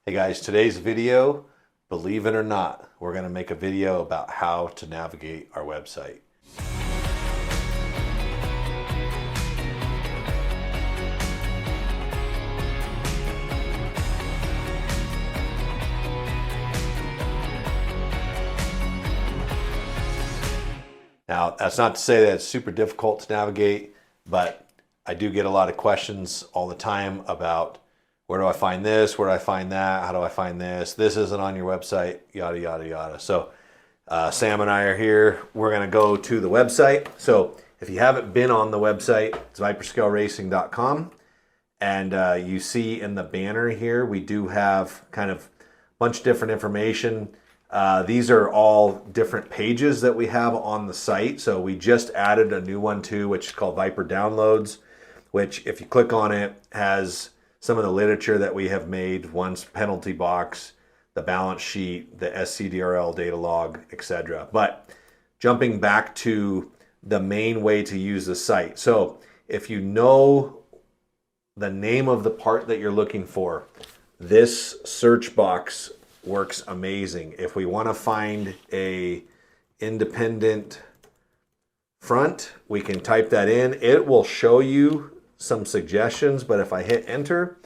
Hey guys, today's video, believe it or not, we're going to make a video about how to navigate our website. Now, that's not to say that it's super difficult to navigate, but I do get a lot of questions all the time about where do I find this? Where do I find that? How do I find this? This isn't on your website, yada, yada, yada. So Sam and I are here. We're going to go to the website. So if you haven't been on the website, it's viperscaleracing.com. And you see in the banner here, we do have kind of a bunch of different information. These are all different pages that we have on the site. So we just added a new one too, which is called Viper Downloads, which if you click on it, has some of the literature that we have made, one's penalty box, the balance sheet, the SCDRL data log, etc. But jumping back to the main way to use the site. So if you know the name of the part that you're looking for, this search box works amazing. If we want to find a independent front, we can type that in. It will show you some suggestions, but if I hit enter,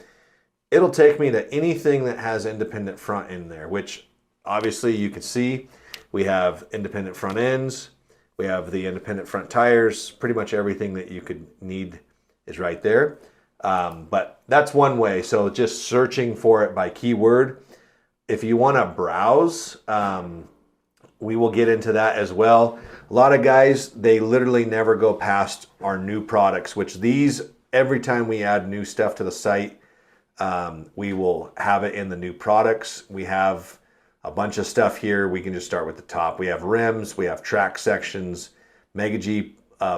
it'll take me to anything that has independent front in there, which obviously you can see we have independent front ends, we have the independent front tires, pretty much everything that you could need is right there. But that's one way. So just searching for it by keyword. If you want to browse, we will get into that as well. A lot of guys, they literally never go past our new products, which these, every time we add new stuff to the site, we will have it in the new products. We have a bunch of stuff here. We can just start with the top. We have rims, we have track sections, Mega G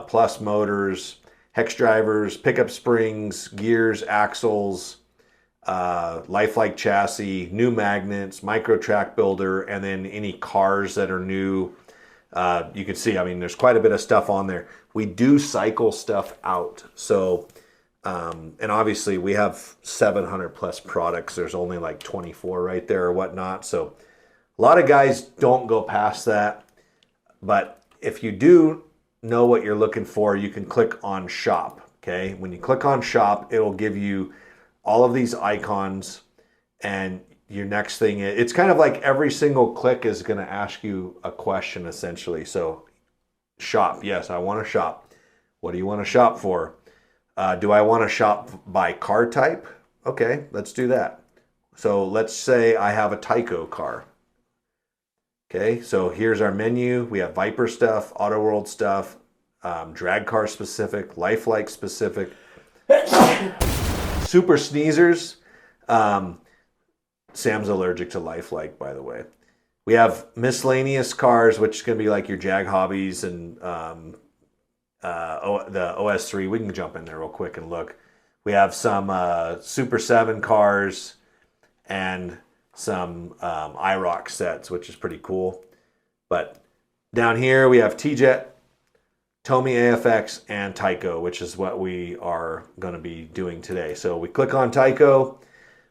Plus motors, hex drivers, pickup springs, gears, axles, lifelike chassis, new magnets, micro track builder, and then any cars that are new. You can see, I mean, there's quite a bit of stuff on there. We do cycle stuff out. So, and obviously we have 700 plus products. There's only like 24 right there or whatnot. So a lot of guys don't go past that. But if you do know what you're looking for, you can click on shop. Okay. When you click on shop, it'll give you all of these icons, and your next thing, it's kind of like every single click is going to ask you a question essentially. So shop, yes, I want to shop. What do you want to shop for? Do I want to shop by car type? Okay, let's do that. So let's say I have a Tyco car. Okay, so here's our menu. We have Viper stuff, Auto World stuff, drag car specific, lifelike specific, super sneezers. Sam's allergic to lifelike, by the way. We have miscellaneous cars, which is going to be like your Jag Hobbies and the OS3. We can jump in there real quick and look. We have some Super 7 cars and some IROC sets, which is pretty cool. But down here we have T-Jet, Tomy AFX, and Tyco, which is what we are going to be doing today. So we click on Tyco.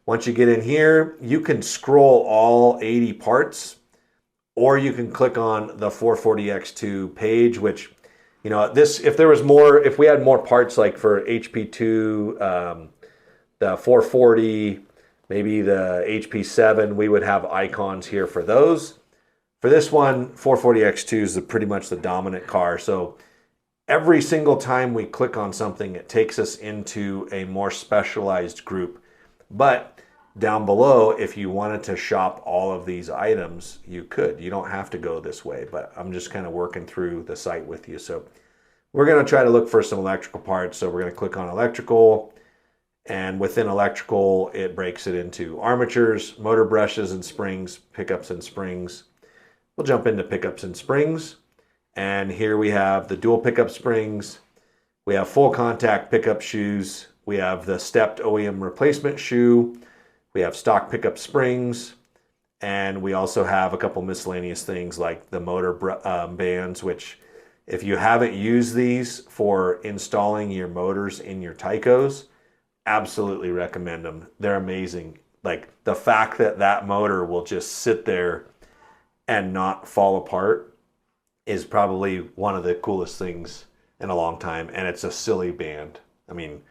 Once you get in here, you can scroll all 80 parts, or you can click on the 440X2 page, which, you know, this, if there was more, if we had more parts like for HP2, the 440, maybe the HP7, we would have icons here for those. For this one, 440X2 is pretty much the dominant car. So every single time we click on something, it takes us into a more specialized group. But down below, if you wanted to shop all of these items, you could. You don't have to go this way, but I'm just kind of working through the site with you. So we're going to try to look for some electrical parts. So we're going to click on electrical, and within electrical, it breaks it into armatures, motor brushes and springs, pickups and springs. We'll jump into pickups and springs. And here we have the dual pickup springs. We have full contact pickup shoes. We have the stepped OEM replacement shoe. We have stock pickup springs. And we also have a couple miscellaneous things like the motor bands, which if you haven't used these for installing your motors in your Tycos, absolutely recommend them. They're amazing. Like the fact that that motor will just sit there and not fall apart is probably one of the coolest things in a long time. And it's a silly band. I mean,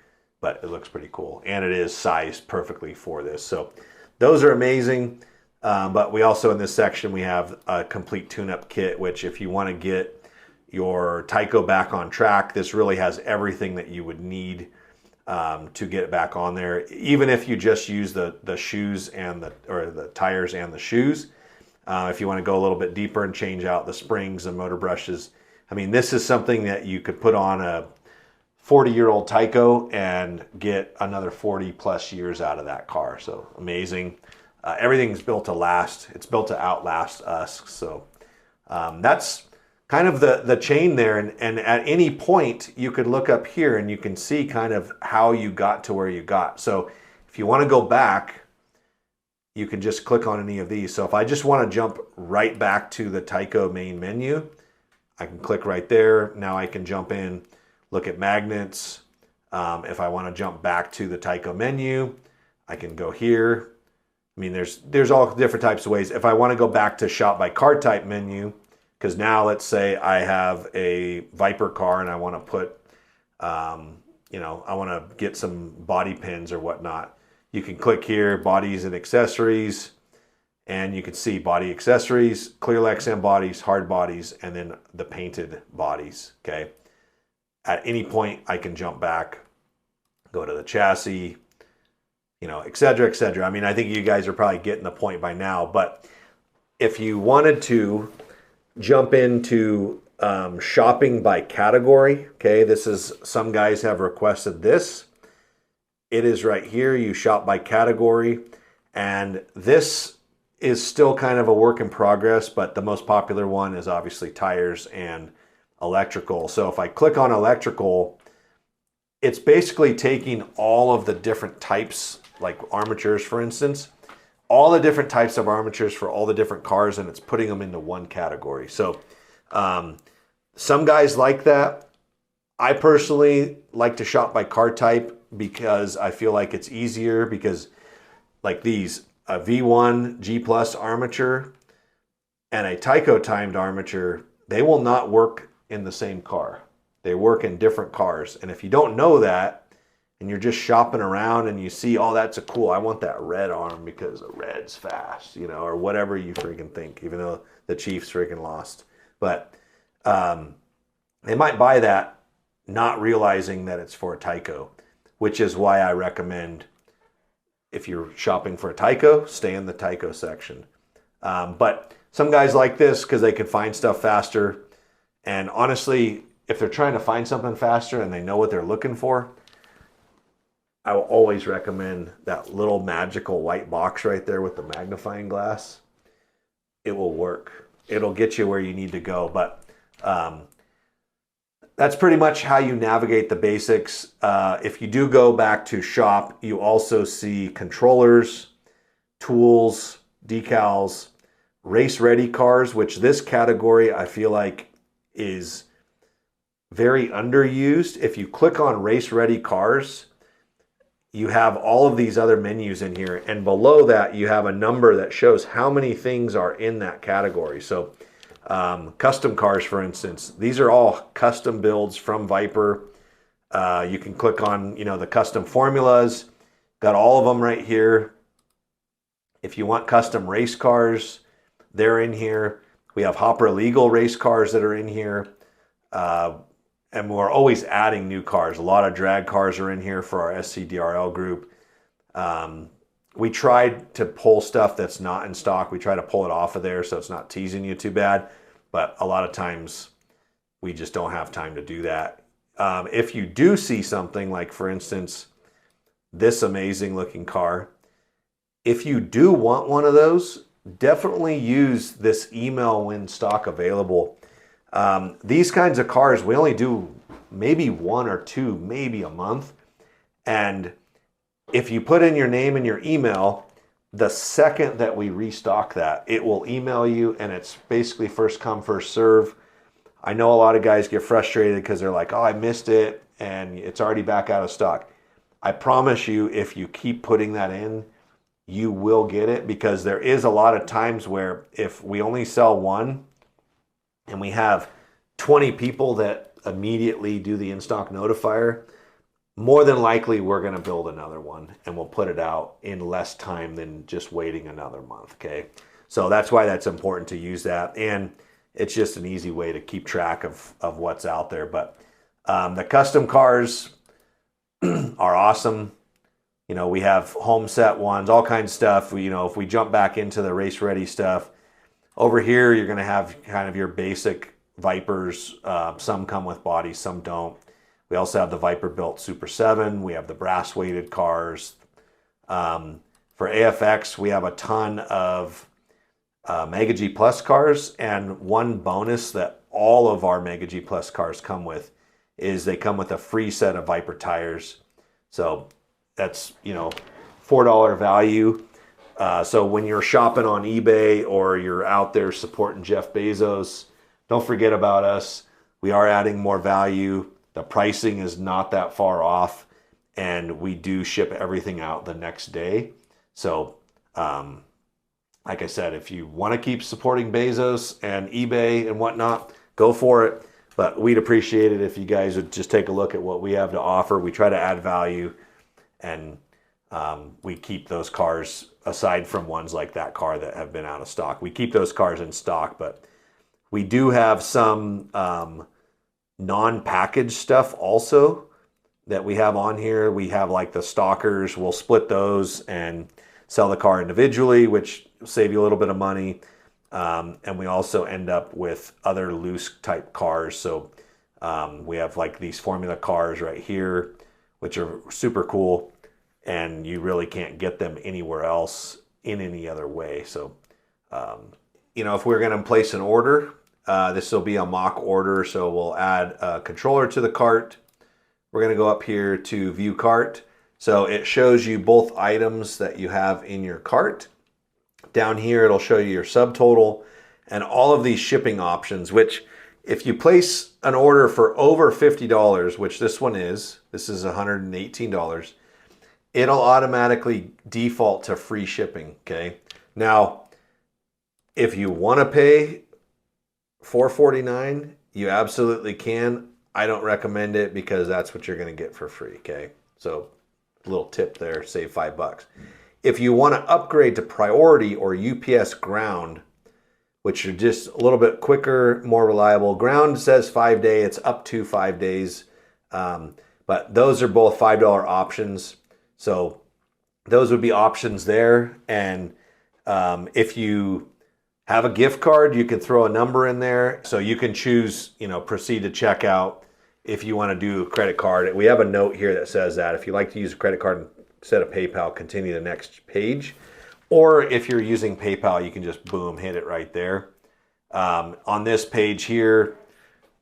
but it looks pretty cool. And it is sized perfectly for this. So those are amazing. But we also, in this section, we have a complete tune-up kit, which if you want to get your Tyco back on track, this really has everything that you would need to get it back on there. Even if you just use the shoes and the tires and the shoes, if you want to go a little bit deeper and change out the springs and motor brushes, I mean, this is something that you could put on a 40-year-old Tyco and get another 40 plus years out of that car. So amazing. Everything's built to last. It's built to outlast us. So that's kind of the chain there. And at any point, you could look up here and you can see kind of how you got to where you got. So if you want to go back, you can just click on any of these. So if I just want to jump right back to the Tyco main menu, I can click right there. Now I can jump in, look at magnets. If I want to jump back to the Tyco menu, I can go here. I mean, there's all different types of ways. If I want to go back to shop by car type menu, because now let's say I have a Viper car and I want to put, I want to get some body pins or whatnot. You can click here, bodies and accessories, and you can see body accessories, clear Lexan bodies, hard bodies, and then the painted bodies, okay? At any point, I can jump back, go to the chassis, et cetera, et cetera. I mean, I think you guys are probably getting the point by now, but if you wanted to jump into shopping by category, okay, some guys have requested this. It is right here. You shop by category, and this is still kind of a work in progress, but the most popular one is obviously tires and electrical. So if I click on electrical, it's basically taking all of the different types, like armatures, for instance, all the different types of armatures for all the different cars, and it's putting them into one category. So some guys like that. I personally like to shop by car type because I feel like it's easier, because like these, a V1 G Plus armature and a Tyco timed armature, they will not work in the same car. They work in different cars. And if you don't know that and you're just shopping around and you see, oh, that's a cool, I want that red arm because the red's fast, or whatever you freaking think, even though the Chiefs freaking lost. But they might buy that not realizing that it's for a Tyco, which is why I recommend, if you're shopping for a Tyco, stay in the Tyco section. But some guys like this because they can find stuff faster. And honestly, if they're trying to find something faster and they know what they're looking for, I will always recommend that little magical white box right there with the magnifying glass. It will work. It'll get you where you need to go. But that's pretty much how you navigate the basics. If you do go back to shop, you also see controllers, tools, decals, race ready cars, which this category I feel like is very underused. If you click on race ready cars, you have all of these other menus in here, and below that you have a number that shows how many things are in that category. So custom cars, for instance, these are all custom builds from Viper. You can click on, the custom formulas, got all of them right here. If you want custom race cars, they're in here. We have Hopper Legal race cars that are in here. And we're always adding new cars. A lot of drag cars are in here for our SCDRL group. We tried to pull stuff that's not in stock. We try to pull it off of there so it's not teasing you too bad. But a lot of times we just don't have time to do that. If you do see something like, for instance, this amazing looking car, if you do want one of those, definitely use this email when stock available. These kinds of cars, we only do maybe one or two, maybe a month. And if you put in your name and your email, the second that we restock that, it will email you, and it's basically first come, first serve. I know a lot of guys get frustrated because they're like, oh, I missed it and it's already back out of stock. I promise you, if you keep putting that in, you will get it, because there is a lot of times where if we only sell one and we have 20 people that immediately do the in-stock notifier, more than likely we're going to build another one and we'll put it out in less time than just waiting another month. Okay. So that's why that's important to use that. And it's just an easy way to keep track of what's out there. But the custom cars are awesome. You know, we have home set ones, all kinds of stuff. You know, if we jump back into the race ready stuff, over here, you're going to have kind of your basic Vipers. Some come with bodies, some don't. We also have the Viper built Super 7. We have the brass weighted cars. For AFX, we have a ton of Mega G Plus cars. And one bonus that all of our Mega G Plus cars come with is they come with a free set of Viper tires. So that's, you know, $4 value. So when you're shopping on eBay or you're out there supporting Jeff Bezos, don't forget about us. We are adding more value. The pricing is not that far off, and we do ship everything out the next day. So, like I said, if you want to keep supporting Bezos and eBay and whatnot, go for it. But we'd appreciate it if you guys would just take a look at what we have to offer. We try to add value, and we keep those cars, aside from ones like that car that have been out of stock. We keep those cars in stock, but we do have some non-packaged stuff also that we have on here. We have like the stalkers. We'll split those and sell the car individually, which will save you a little bit of money. And we also end up with other loose type cars. So we have like these formula cars right here, which are super cool, and you really can't get them anywhere else in any other way. So, you know, if we're going to place an order, this will be a mock order. So we'll add a controller to the cart. We're going to go up here to view cart. So it shows you both items that you have in your cart. Down here, it'll show you your subtotal and all of these shipping options, which if you place an order for over $50, which this is $118, it'll automatically default to free shipping. Okay. Now, if you want to pay $449, you absolutely can. I don't recommend it because that's what you're going to get for free. Okay. So a little tip there, save $5. If you want to upgrade to priority or UPS ground, which are just a little bit quicker, more reliable. Ground says 5 day, it's up to 5 days. But those are both $5 options. So those would be options there. And if you have a gift card, you can throw a number in there. So you can choose, you know, proceed to checkout if you want to do a credit card. We have a note here that says that if you like to use a credit card instead of PayPal, continue the next page. Or if you're using PayPal, you can just boom, hit it right there. On this page here,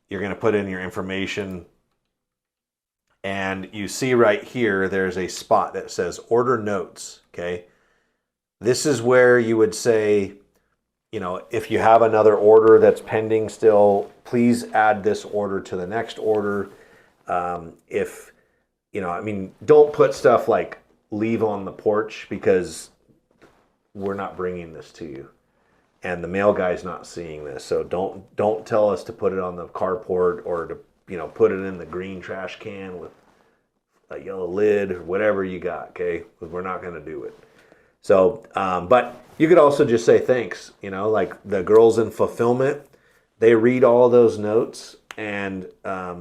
you're going to put in your information. And you see right here, there's a spot that says order notes. Okay. This is where you would say, you know, if you have another order that's pending still, please add this order to the next order. If, you know, I mean, don't put stuff like leave on the porch, because we're not bringing this to you and the mail guy's not seeing this. So don't tell us to put it on the carport or to, you know, put it in the green trash can with a yellow lid or whatever you got. Okay. Because we're not going to do it. So, but you could also just say thanks, you know, like the girls in fulfillment, they read all those notes and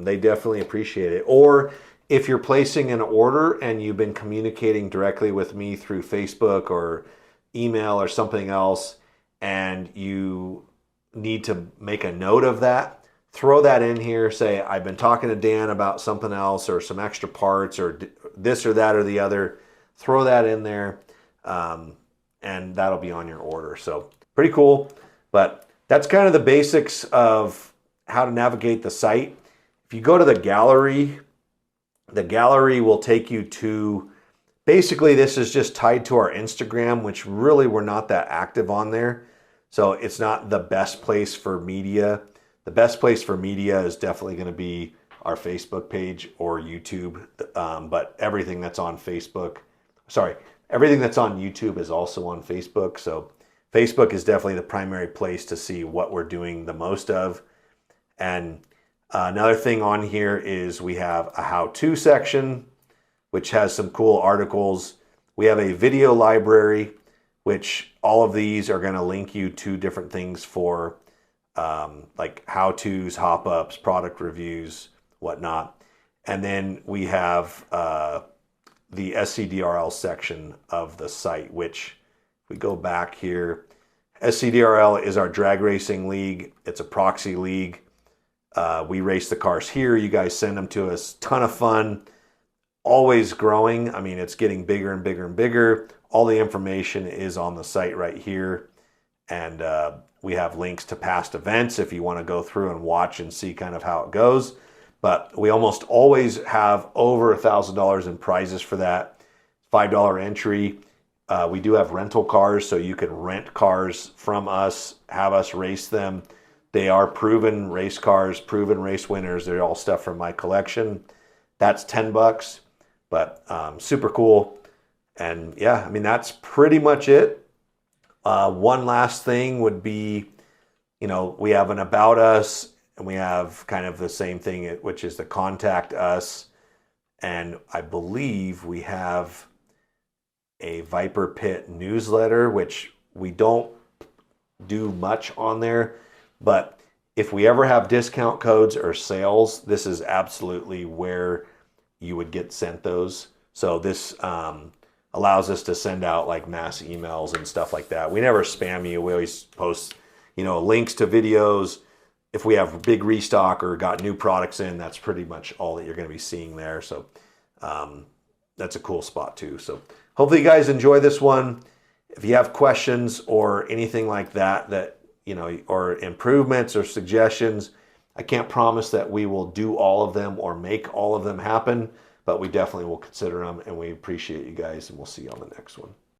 they definitely appreciate it. Or if you're placing an order and you've been communicating directly with me through Facebook or email or something else, and you need to make a note of that, throw that in here. Say, I've been talking to Dan about something else or some extra parts or this or that or the other. Throw that in there, and that'll be on your order. So pretty cool. But that's kind of the basics of how to navigate the site. If you go to the gallery will take you to, basically this is just tied to our Instagram, which really we're not that active on there. So it's not the best place for media. The best place for media is definitely going to be our Facebook page or YouTube. But everything that's on Facebook, Everything that's on YouTube is also on Facebook. So Facebook is definitely the primary place to see what we're doing the most of. And another thing on here is we have a how-to section, which has some cool articles. We have a video library, which all of these are going to link you to different things for like how-tos, hop-ups, product reviews, whatnot. And then we have the SCDRL section of the site, which if we go back here, SCDRL is our drag racing league. It's a proxy league. We race the cars here. You guys send them to us. Ton of fun. Always growing. I mean, it's getting bigger and bigger and bigger. All the information is on the site right here. And we have links to past events if you want to go through and watch and see kind of how it goes. But we almost always have over $1,000 in prizes for that. $5 entry. We do have rental cars, so you can rent cars from us, have us race them. They are proven race cars, proven race winners. They're all stuff from my collection. That's $10, but super cool. And yeah, I mean, that's pretty much it. One last thing would be, you know, we have an About Us, and we have kind of the same thing, which is the Contact Us. And I believe we have a Viper Pit newsletter, which we don't do much on there. But if we ever have discount codes or sales, this is absolutely where you would get sent those. So this allows us to send out like mass emails and stuff like that. We never spam you. We always post, you know, links to videos. If we have big restock or got new products in, that's pretty much all that you're going to be seeing there. So that's a cool spot too. So hopefully you guys enjoy this one. If you have questions or anything like that, you know, or improvements or suggestions, I can't promise that we will do all of them or make all of them happen, but we definitely will consider them, and we appreciate you guys, and we'll see you on the next one.